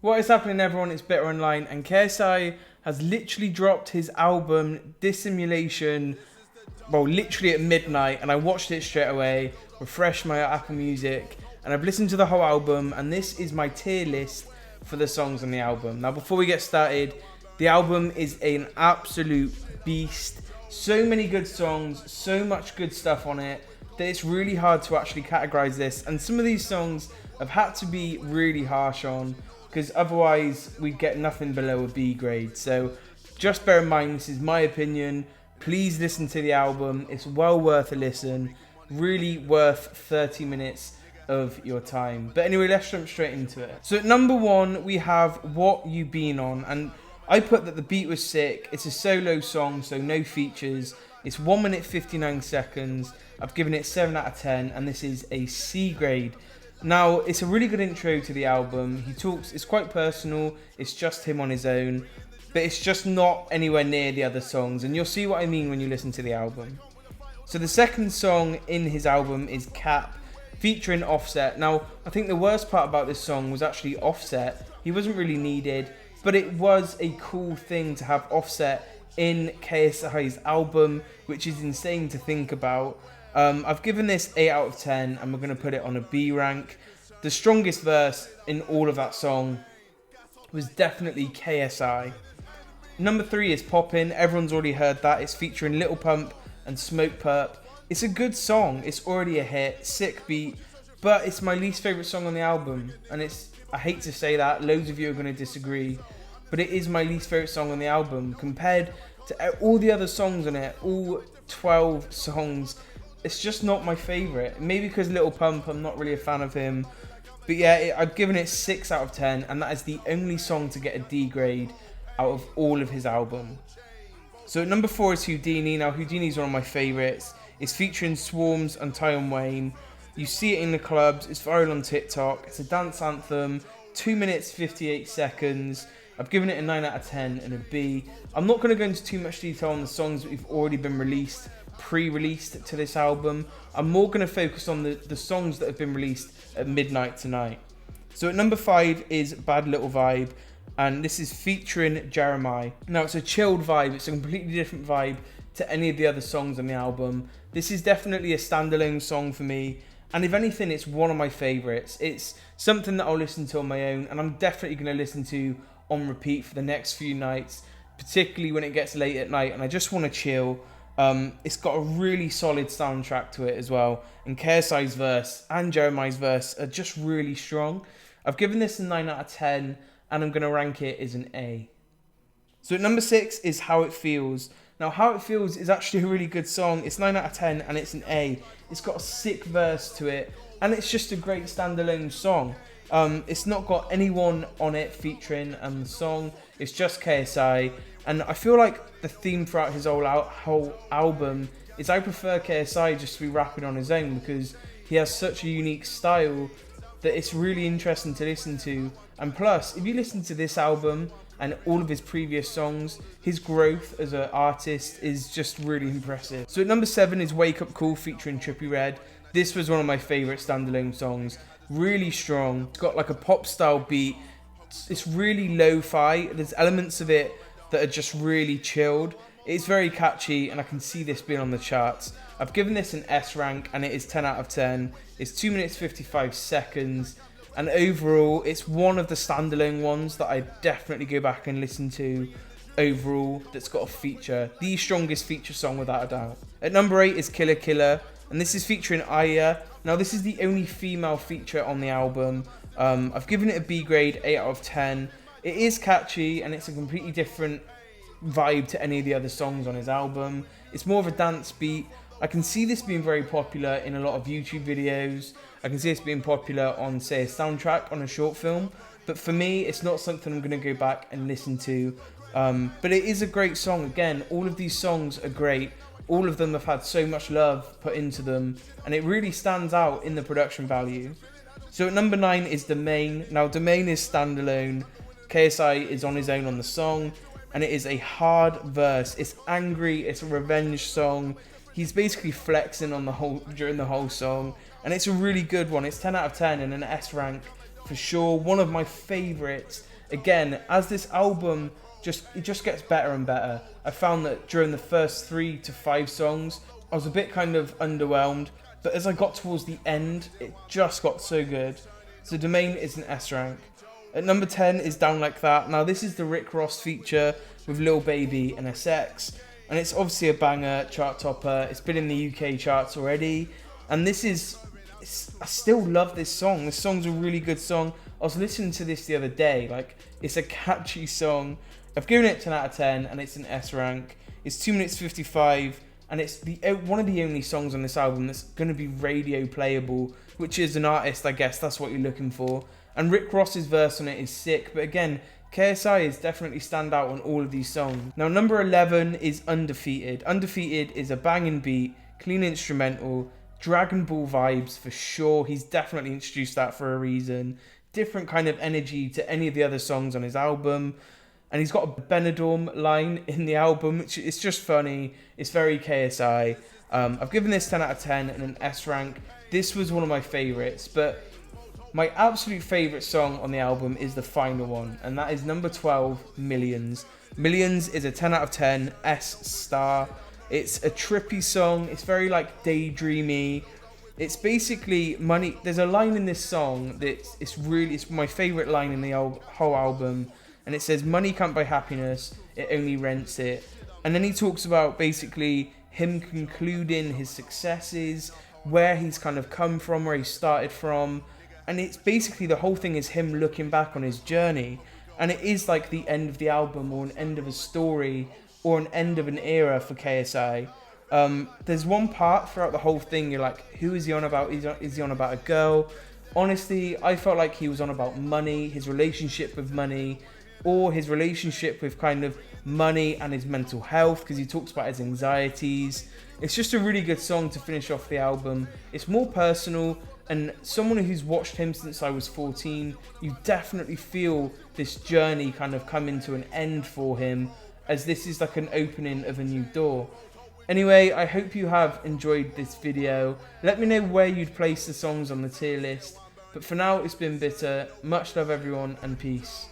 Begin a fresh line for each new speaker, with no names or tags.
What is happening, everyone? It's Better Online, and KSI has literally dropped his album Dissimulation, well, literally at midnight, and I watched it straight away, refreshed my Apple Music, and I've listened to the whole album, and this is my tier list for the songs on the album. Now, before we get started, the album is an absolute beast. So many good songs, so much good stuff on it, that it's really hard to actually categorize this, and some of these songs have had to be really harsh on, because otherwise we'd get nothing below a B grade. So just bear in mind, this is my opinion. Please listen to the album. It's well worth a listen. Really worth 30 minutes of your time. But anyway, let's jump straight into it. So at number 1, we have What You Been On. And I put that the beat was sick. It's a solo song, so no features. It's 1 minute 59 seconds. I've given it 7 out of 10, and this is a C grade. Now, it's a really good intro to the album. He talks, it's quite personal, it's just him on his own, but it's just not anywhere near the other songs, and you'll see what I mean when you listen to the album. So the second song in his album is Cap, featuring Offset. Now, I think the worst part about this song was actually Offset. He wasn't really needed, but it was a cool thing to have Offset in KSI's album, which is insane to think about. I've given this 8 out of 10, and we're going to put it on a B rank. The strongest verse in all of that song was definitely KSI. Number 3 is Poppin'. Everyone's already heard that. It's featuring Little Pump and Smoke Perp. It's a good song. It's already a hit. Sick beat. But it's my least favourite song on the album. And I hate to say that. Loads of you are going to disagree. But it is my least favourite song on the album. Compared to all the other songs on it, all 12 songs, it's just not my favourite. Maybe because Little Pump, I'm not really a fan of him. But yeah, I've given it 6 out of 10, and that is the only song to get a D grade out of all of his album. So at number 4 is Houdini. Now, Houdini is one of my favourites. It's featuring Swarms and Tyon Wayne. You see it in the clubs. It's viral on TikTok. It's a dance anthem. 2 minutes 58 seconds. I've given it a 9 out of 10 and a B. I'm not going to go into too much detail on the songs that have already been released, pre-released to this album. I'm more going to focus on the songs that have been released at midnight tonight. So at number 5 is Bad Little Vibe, and this is featuring Jeremiah. Now, it's a chilled vibe. It's a completely different vibe to any of the other songs on the album. This is definitely a standalone song for me, and if anything, it's one of my favourites. It's something that I'll listen to on my own, and I'm definitely going to listen to on repeat for the next few nights, particularly when it gets late at night and I just want to chill. It's got a really solid soundtrack to it as well, and KSI's verse and Jeremiah's verse are just really strong. I've given this a 9 out of 10, and I'm going to rank it as an A. So at number 6 is How It Feels. Now, How It Feels is actually a really good song. It's 9 out of 10, and it's an A. It's got a sick verse to it, and it's just a great standalone song. It's not got anyone on it featuring the song. It's just KSI. And I feel like the theme throughout his whole album is I prefer KSI just to be rapping on his own, because he has such a unique style that it's really interesting to listen to. And plus, if you listen to this album and all of his previous songs, his growth as an artist is just really impressive. So at number 7 is Wake Up Cool featuring Trippie Redd. This was one of my favourite standalone songs. Really strong. It's got like a pop style beat. It's really lo-fi. There's elements of it that are just really chilled. It's very catchy, and I can see this being on the charts. I've given this an S rank, and it is 10 out of 10. It's 2 minutes 55 seconds, and overall it's one of the standalone ones that I definitely go back and listen to overall, that's got a feature. The strongest feature song without a doubt. At number 8 is Killer Killer, and this is featuring Aya. Now, this is the only female feature on the album. I've given it a B grade, 8 out of 10. It is catchy, and it's a completely different vibe to any of the other songs on his album. It's more of a dance beat. I can see this being very popular in a lot of YouTube videos. I can see this being popular on, say, a soundtrack on a short film. But for me, it's not something I'm going to go back and listen to. But it is a great song. Again, all of these songs are great. All of them have had so much love put into them, and it really stands out in the production value. So at number 9 is Domain. Now, Domain is standalone. KSI is on his own on the song, and it is a hard verse. It's angry. It's a revenge song. He's basically flexing on during the whole song, and it's a really good one. It's 10 out of 10 and an S rank for sure. One of my favourites. Again, as this album it just gets better and better. I found that during the first 3 to 5 songs, I was a bit kind of underwhelmed. But as I got towards the end, it just got so good. So Domain is an S rank. At number 10 is Down Like That. Now this is the Rick Ross feature with Lil Baby and SX. And it's obviously a banger, chart topper. It's been in the UK charts already. And I still love this song. This song's a really good song. I was listening to this the other day. Like, it's a catchy song. I've given it 10 out of 10 and it's an S rank. It's 2 minutes 55 and it's one of the only songs on this album that's going to be radio playable, which is an artist, I guess that's what you're looking for. And Rick Ross's verse on it is sick, but again, KSI is definitely stand out on all of these songs. Now number 11 is Undefeated. Undefeated is a banging beat, clean instrumental, Dragon Ball vibes for sure. He's definitely introduced that for a reason. Different kind of energy to any of the other songs on his album. And he's got a Benidorm line in the album, which is just funny. It's very KSI. I've given this 10 out of 10 and an S rank. This was one of my favourites, but my absolute favourite song on the album is the final one, and that is number 12, Millions. Millions is a 10 out of 10, S star. It's a trippy song. It's very like daydreamy. It's basically money. There's a line in this song that it's my favourite line in the whole album. And it says, money can't buy happiness, it only rents it. And then he talks about basically him concluding his successes, where he's kind of come from, where he started from. And it's basically the whole thing is him looking back on his journey. And it is like the end of the album or an end of a story or an end of an era for KSI. There's one part throughout the whole thing, you're like, who is he on about? Is he on about a girl? Honestly, I felt like he was on about money, his relationship with money, or his relationship with kind of money and his mental health, because he talks about his anxieties. It's just a really good song to finish off the album. It's more personal, and someone who's watched him since I was 14, you definitely feel this journey kind of coming to an end for him, as this is like an opening of a new door. Anyway, I hope you have enjoyed this video. Let me know where you'd place the songs on the tier list. But for now, it's been Bitter. Much love everyone, and peace.